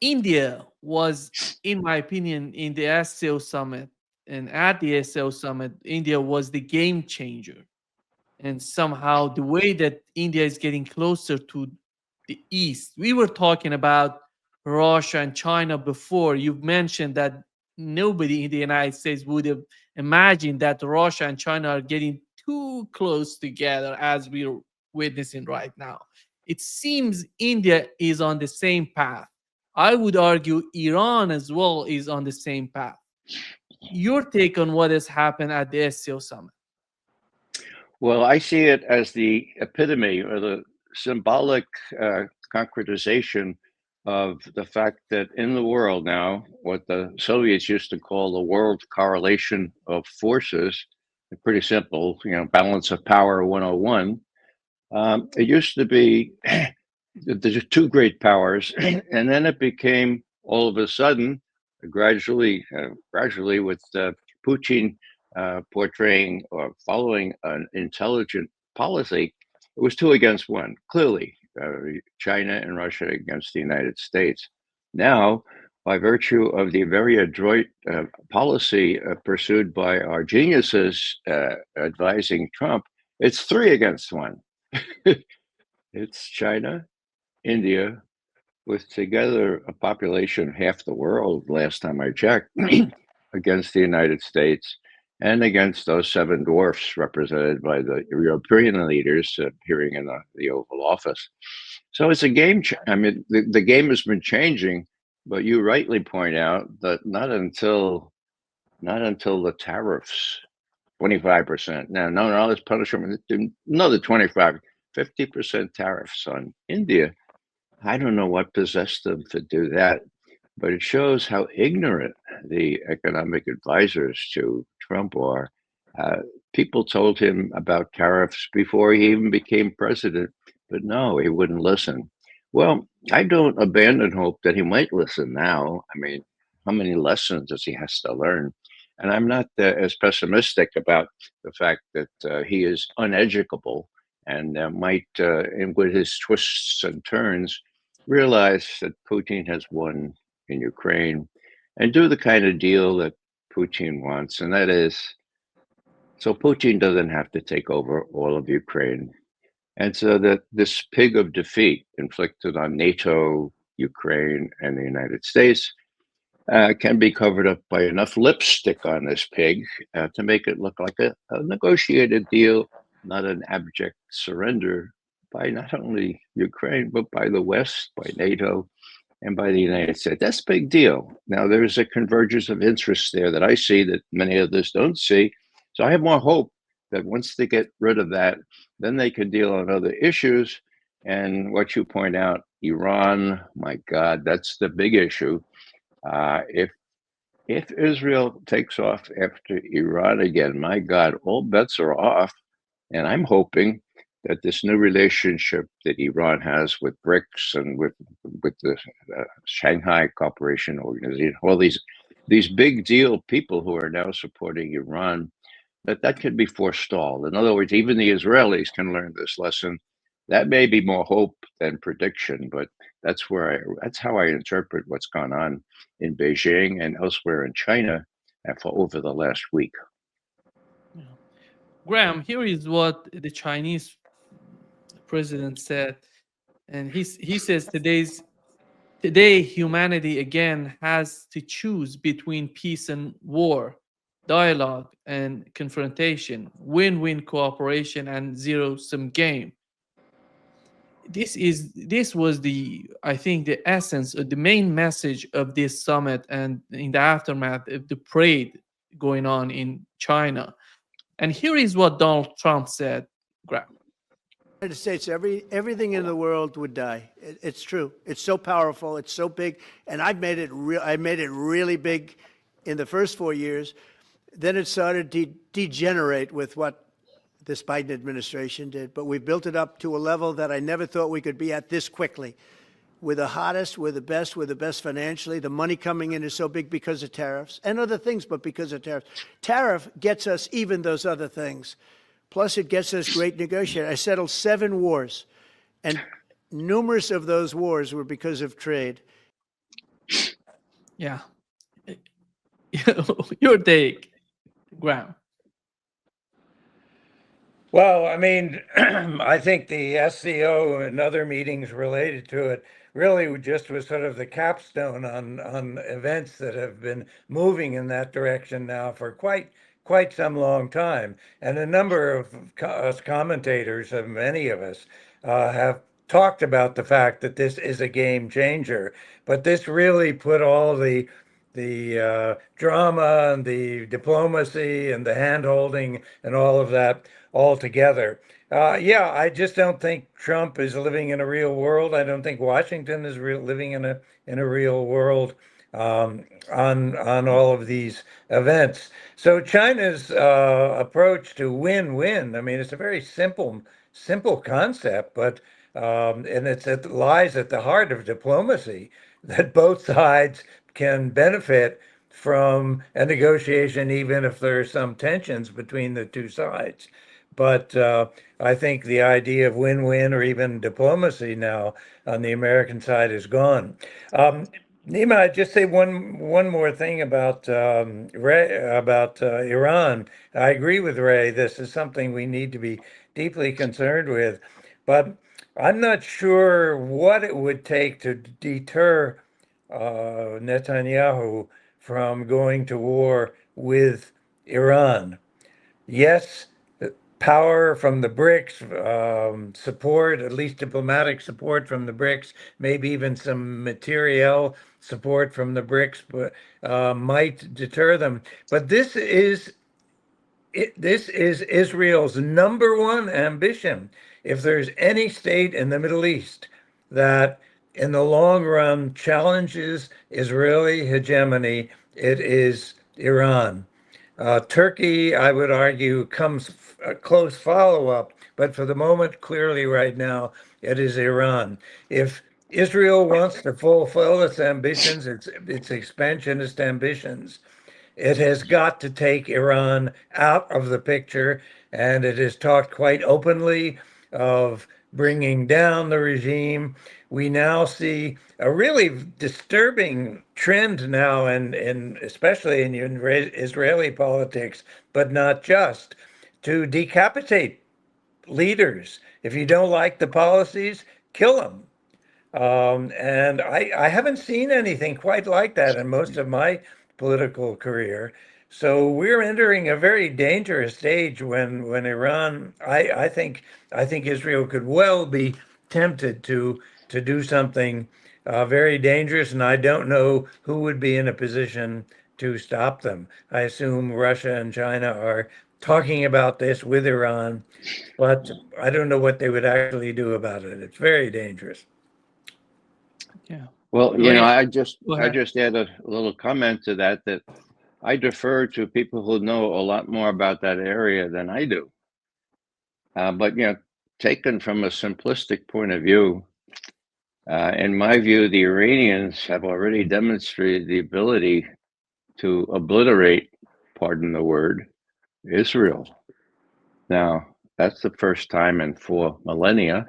India was, in my opinion, in the SCO summit, and at the SCO summit, India was the game changer. And somehow, the way that India is getting closer to the East, we were talking about Russia and China before. You've mentioned that nobody in the United States would have imagined that Russia and China are getting too close together as we're witnessing right now. It seems India is on the same path. I would argue Iran as well is on the same path. Your take on what has happened at the SCO summit? Well, I see it as the epitome or the symbolic concretization of the fact that in the world now, what the Soviets used to call the world correlation of forces, pretty simple, balance of power 101. It used to be there's two great powers, and then it became all of a sudden, gradually, with Putin portraying or following an intelligent policy, it was two against one. Clearly, China and Russia against the United States. Now, by virtue of the very adroit policy pursued by our geniuses advising Trump, it's three against one. It's China, India, with together a population half the world, last time I checked, against the United States and against those seven dwarfs represented by the European leaders appearing in the Oval Office. So it's a game. I mean, the game has been changing, but you rightly point out that not until the tariffs, 25%. Now, no, let's punish them another 25, 50% tariffs on India. I don't know what possessed them to do that, but it shows how ignorant the economic advisors to Trump are. Uh, People told him about tariffs before he even became president, but no, he wouldn't listen. Well, I don't abandon hope that he might listen now. I mean, how many lessons does he has to learn? And I'm not as pessimistic about the fact that he is uneducable and might, and with his twists and turns, realize that Putin has won in Ukraine and do the kind of deal that Putin wants. And that is so Putin doesn't have to take over all of Ukraine. And so that this pig of defeat inflicted on NATO, Ukraine, and the United States can be covered up by enough lipstick on this pig to make it look like a negotiated deal, not an abject surrender by not only Ukraine, but by the West, by NATO, and by the United States. That's a big deal. Now, there's a convergence of interests there that I see that many others don't see. So I have more hope that once they get rid of that, then they can deal on other issues. And what you point out, Iran, my God, that's the big issue. If Israel takes off after Iran again, my God, all bets are off. And I'm hoping that this new relationship that Iran has with BRICS and with the Shanghai Cooperation Organization, all these big deal people who are now supporting Iran, that could be forestalled. In other words, even the Israelis can learn this lesson. That may be more hope than prediction, but that's how I interpret what's gone on in Beijing and elsewhere in China for over the last week. Yeah. Graham, here is what the Chinese president said, and he says today humanity again has to choose between peace and war, dialogue and confrontation, win-win cooperation and zero-sum game. This was the, I think, the essence of the main message of this summit and in the aftermath of the parade going on in China. And here is what Donald Trump said, Graham. United States, everything in the world would die. It's true. It's so powerful. It's so big, and I made it really big in the first 4 years. Then it started to degenerate with what this Biden administration did. But we built it up to a level that I never thought we could be at this quickly. We're the hottest. We're the best financially. The money coming in is so big because of tariffs and other things, but because of tariffs. Tariff gets us even those other things. Plus, it gets us great negotiators. I settled 7 wars, and numerous of those wars were because of trade. Yeah. Your take, Graham. Well, I mean, I think the SCO and other meetings related to it really just was sort of the capstone on events that have been moving in that direction now for quite some long time. And a number of us commentators, many of us, have talked about the fact that this is a game changer. But this really put all the drama and the diplomacy and the hand holding and all of that all together. Yeah, I just don't think Trump is living in a real world. I don't think Washington is living in a real world on all of these events. So China's approach to win-win. I mean, it's a very simple concept, but and it lies at the heart of diplomacy that both sides can benefit from a negotiation, even if there are some tensions between the two sides. But I think the idea of win-win or even diplomacy now on the American side is gone. Nima, I'd just say one more thing about Iran. I agree with Ray. This is something we need to be deeply concerned with, but I'm not sure what it would take to deter Netanyahu from going to war with Iran. Yes, power from the BRICS, support, at least diplomatic support from the BRICS, maybe even some material support from the BRICS, but might deter them. But this is Israel's number one ambition. If there's any state in the Middle East that in the long run challenges Israeli hegemony, it is Iran. Turkey, I would argue, comes a close follow-up, but for the moment, clearly right now, it is Iran. If Israel wants to fulfill its ambitions, its expansionist ambitions, it has got to take Iran out of the picture, and it has talked quite openly of bringing down the regime. We now see a really disturbing trend now, and especially in Israeli politics, but not just, to decapitate leaders. If you don't like the policies, kill them. And I haven't seen anything quite like that in most of my political career. So we're entering a very dangerous stage when Iran, I think Israel could well be tempted to do something very dangerous, and I don't know who would be in a position to stop them. I assume Russia and China are talking about this with Iran, but I don't know what they would actually do about it. It's very dangerous. Yeah. Well, Ray, I go ahead. just add a little comment to that I defer to people who know a lot more about that area than I do. But taken from a simplistic point of view, in my view, the Iranians have already demonstrated the ability to obliterate, pardon the word, Israel. Now, that's the first time in 4 millennia.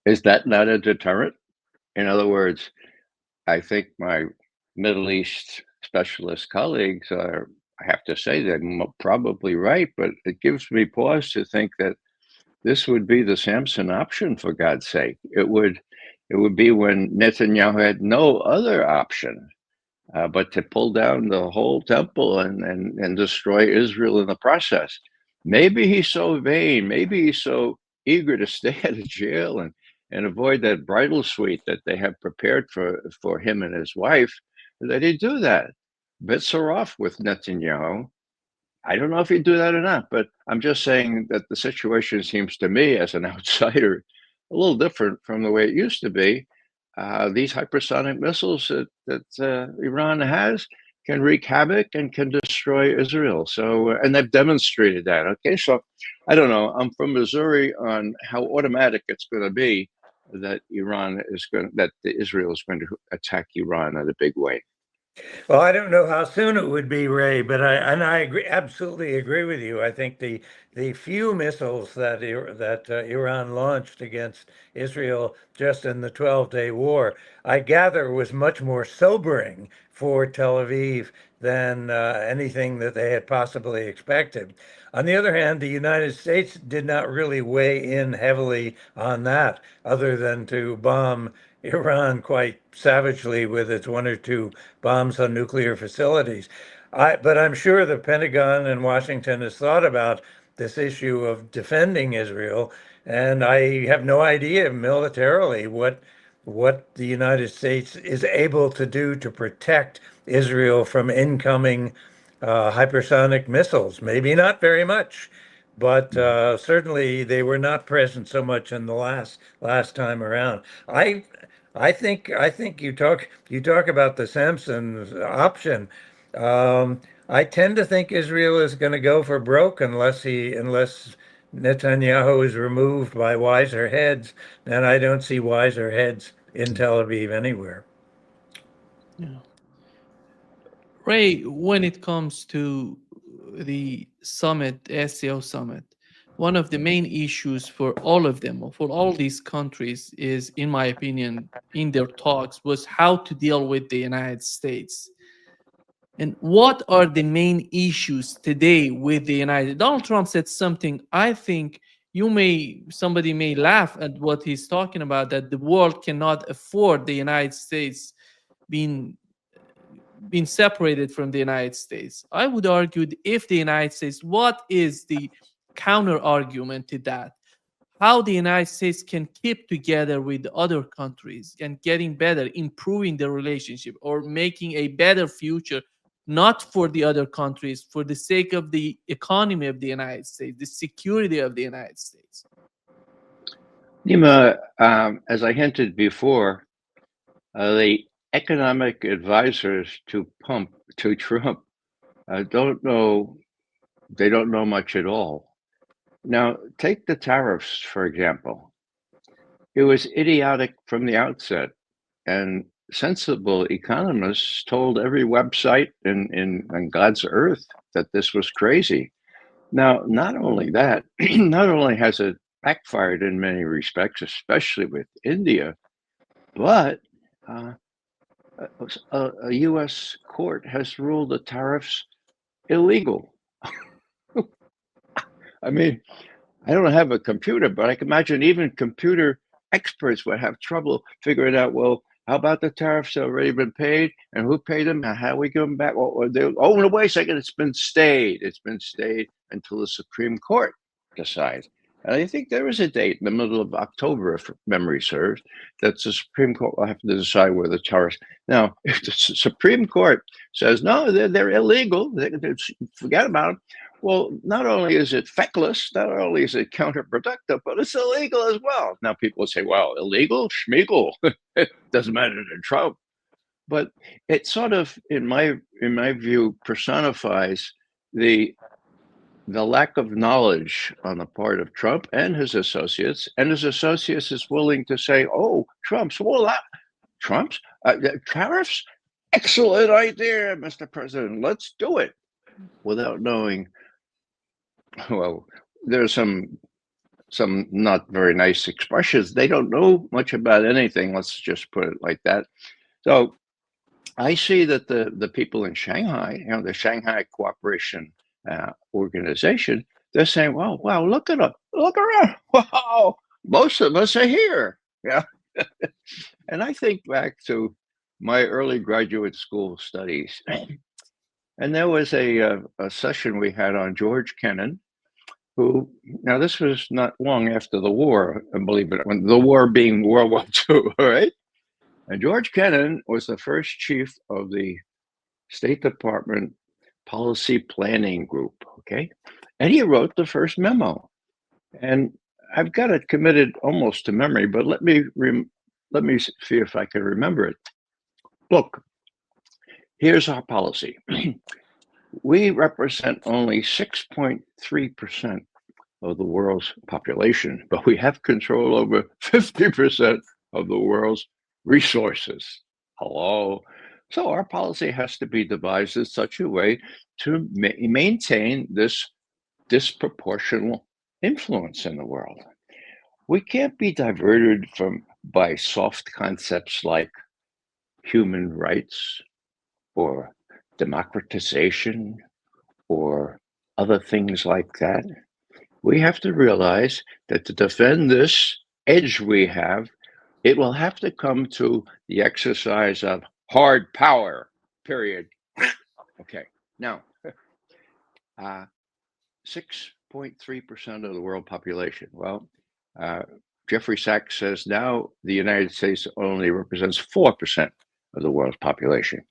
Is that not a deterrent? In other words, I think my Middle East specialist colleagues are, I have to say, they're probably right, but it gives me pause to think that this would be the Samson option, for God's sake. It would be when Netanyahu had no other option but to pull down the whole temple and destroy Israel in the process. Maybe he's so vain, maybe he's so eager to stay out of jail and avoid that bridal suite that they have prepared for him and his wife, that he'd do that. Bits are off with Netanyahu. I don't know if he'd do that or not, but I'm just saying that the situation seems to me, as an outsider, a little different from the way it used to be. These hypersonic missiles that Iran has can wreak havoc and can destroy Israel. So, and they've demonstrated that. Okay, so I don't know. I'm from Missouri on how automatic it's going to be that Israel is going to attack Iran in a big way. Well, I don't know how soon it would be, Ray, but I agree, absolutely agree with you. I think the the few missiles that Iran launched against Israel just in the 12-day war, I gather was much more sobering for Tel Aviv than anything that they had possibly expected. On the other hand, the United States did not really weigh in heavily on that, other than to bomb Iran quite savagely with its one or two bombs on nuclear facilities. But I'm sure the Pentagon and Washington has thought about this issue of defending Israel, and I have no idea militarily what the United States is able to do to protect Israel from incoming hypersonic missiles. Maybe not very much, but certainly they were not present so much in the last time around. I think you talk about the Samson option. I tend to think Israel is going to go for broke unless Netanyahu is removed by wiser heads, and I don't see wiser heads in Tel Aviv anywhere. Yeah. Ray, when it comes to the summit, SCO summit, one of the main issues for all of them, for all these countries, is, in my opinion, in their talks, was how to deal with the United States. And what are the main issues today with the United? Donald Trump said something. I think somebody may laugh at what he's talking about, that the world cannot afford the United States being separated from the United States. I would argue that if the United States, what is the counter argument to that? How the United States can keep together with other countries and getting better, improving the relationship, or making a better future, not for the other countries, for the sake of the economy of the United States, the security of the United States. Nima, as I hinted before, the economic advisors to Trump don't know. They don't know much at all. Now, take the tariffs, for example. It was idiotic from the outset, and sensible economists told every website on God's earth that this was crazy. Now, not only that, not only has it backfired in many respects, especially with India, but a U.S. court has ruled the tariffs illegal. I mean, I don't have a computer, but I can imagine even computer experts would have trouble figuring out, well, how about the tariffs that have already been paid and who paid them and how we give them back? Oh, no, wait a second, it's been stayed. It's been stayed until the Supreme Court decides. And I think there is a date in the middle of October, if memory serves, that the Supreme Court will have to decide where the tariffs. Now, if the Supreme Court says, no, they're illegal, forget about them. Well, not only is it feckless, not only is it counterproductive, but it's illegal as well. Now people say, well, illegal, schmeagle. It doesn't matter to Trump. But it sort of, in my view, personifies the lack of knowledge on the part of Trump and his associates. And his associates is willing to say, oh, Trump's tariffs? Excellent idea, Mr. President. Let's do it. Without knowing, well, there's some not very nice expressions. They don't know much about anything. Let's just put it like that. So I see that the people in Shanghai, the Shanghai Cooperation Organization, they're saying, "Well, wow, look around, wow, most of us are here." Yeah, and I think back to my early graduate school studies, and there was a session we had on George Kennan, who, now this was not long after the war, believe it, when the war being World War II, all right? And George Kennan was the first chief of the State Department Policy Planning Group, okay? And he wrote the first memo. And I've got it committed almost to memory, but let me see if I can remember it. Look, here's our policy. We represent only 6.3% of the world's population, but we have control over 50% of the world's resources. Hello. So our policy has to be devised in such a way to maintain this disproportional influence in the world. We can't be diverted by soft concepts like human rights or democratization or other things like that. We have to realize that to defend this edge we have, it will have to come to the exercise of hard power, period. Okay, now, 6.3% of the world population. Well, Jeffrey Sachs says now the United States only represents 4% of the world's population.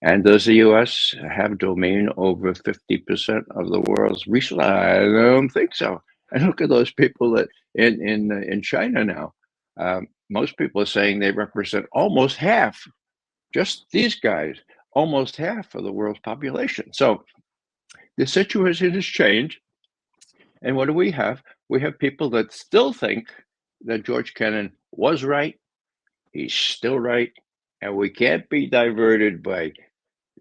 And does the US have domain over 50% of the world's resources? I don't think so. And look at those people that in China now. Most people are saying they represent almost half, just these guys, almost half of the world's population. So the situation has changed. And what do we have? We have people that still think that George Kennan was right. He's still right. And we can't be diverted by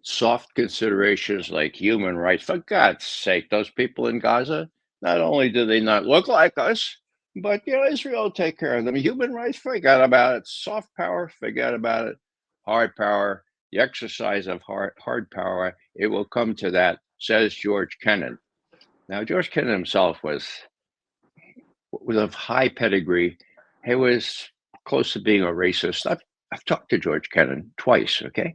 soft considerations like human rights. For God's sake, those people in Gaza, not only do they not look like us, but Israel will take care of them. Human rights, forget about it. Soft power, forget about it. Hard power, the exercise of hard power, it will come to that, says George Kennan. Now, George Kennan himself was of high pedigree. He was close to being a racist. I've talked to George Kennan twice, okay?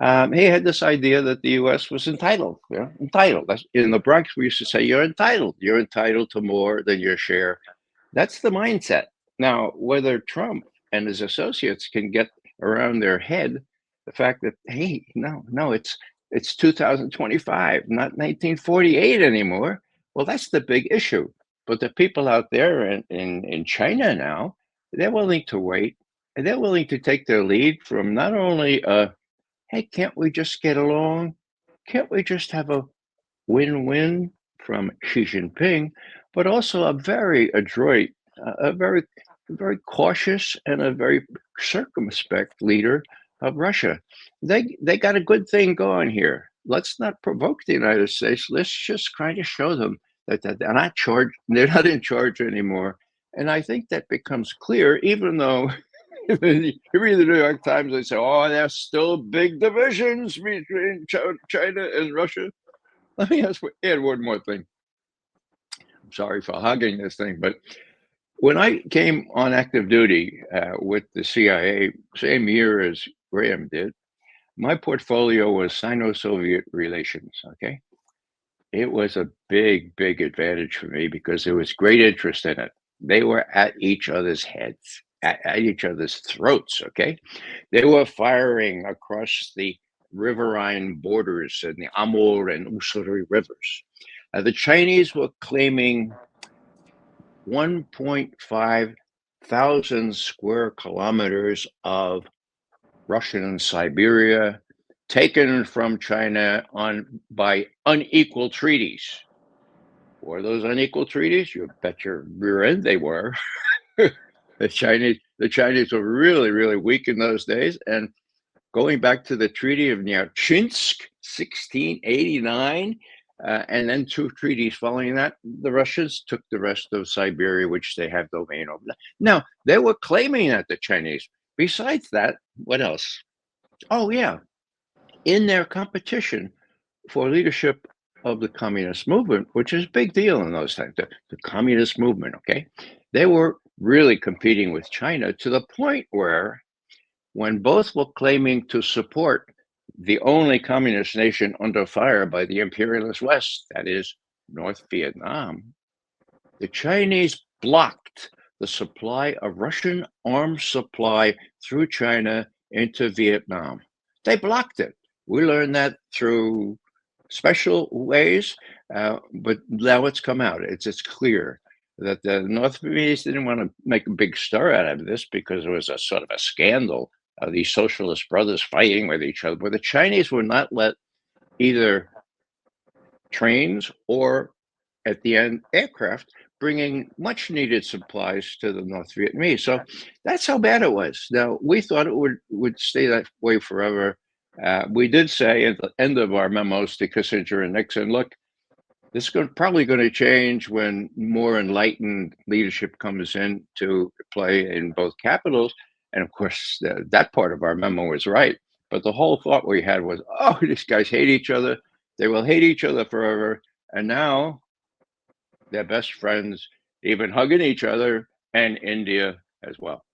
He had this idea that the U.S. was entitled, entitled. In the Bronx, we used to say, you're entitled. You're entitled to more than your share. That's the mindset. Now, whether Trump and his associates can get around their head the fact that, hey, no, it's 2025, not 1948 anymore. Well, that's the big issue. But the people out there in China now, they're willing to wait, and they're willing to take their lead from not only hey, can't we just get along? Can't we just have a win-win from Xi Jinping, but also a very adroit, a very cautious and a very circumspect leader of Russia. They got a good thing going here. Let's not provoke the United States. Let's just kind of show them that they're not charged. They're not in charge anymore. And I think that becomes clear, even though you read the New York Times, they say, oh, there's still big divisions between China and Russia. Let me add one more thing. I'm sorry for hogging this thing, but when I came on active duty with the CIA, same year as Graham did, my portfolio was Sino-Soviet relations, okay? It was a big advantage for me because there was great interest in it. They were at each other's heads, at each other's throats, okay? They were firing across the riverine borders in the Amur and Ussuri rivers. The Chinese were claiming 1.5 thousand square kilometers of Russian Siberia, taken from China by unequal treaties. Were those unequal treaties? You bet your rear end they were. The Chinese were really weak in those days. And going back to the Treaty of Nyarchinsk, 1689, and then two treaties following that, the Russians took the rest of Siberia, which they have domain over. Now, they were claiming that, the Chinese. Besides that, what else? Oh, yeah. In their competition for leadership of the communist movement, which is a big deal in those times, the communist movement, okay? They were really competing with China to the point where when both were claiming to support the only communist nation under fire by the imperialist West, that is North Vietnam, the Chinese blocked the supply of Russian arms supply through China into Vietnam. They blocked it. We learned that through special ways, but now it's come out. It's clear that the North Vietnamese didn't want to make a big stir out of this because it was a sort of a scandal. These socialist brothers fighting with each other, but the Chinese would not let either trains or, at the end, aircraft bringing much needed supplies to the North Vietnamese. So that's how bad it was. Now, we thought it would stay that way forever. We did say at the end of our memos to Kissinger and Nixon, look, This is probably going to change when more enlightened leadership comes into play in both capitals. And of course, that part of our memo was right. But the whole thought we had was, oh, these guys hate each other. They will hate each other forever. And now they're best friends, even hugging each other, and India as well.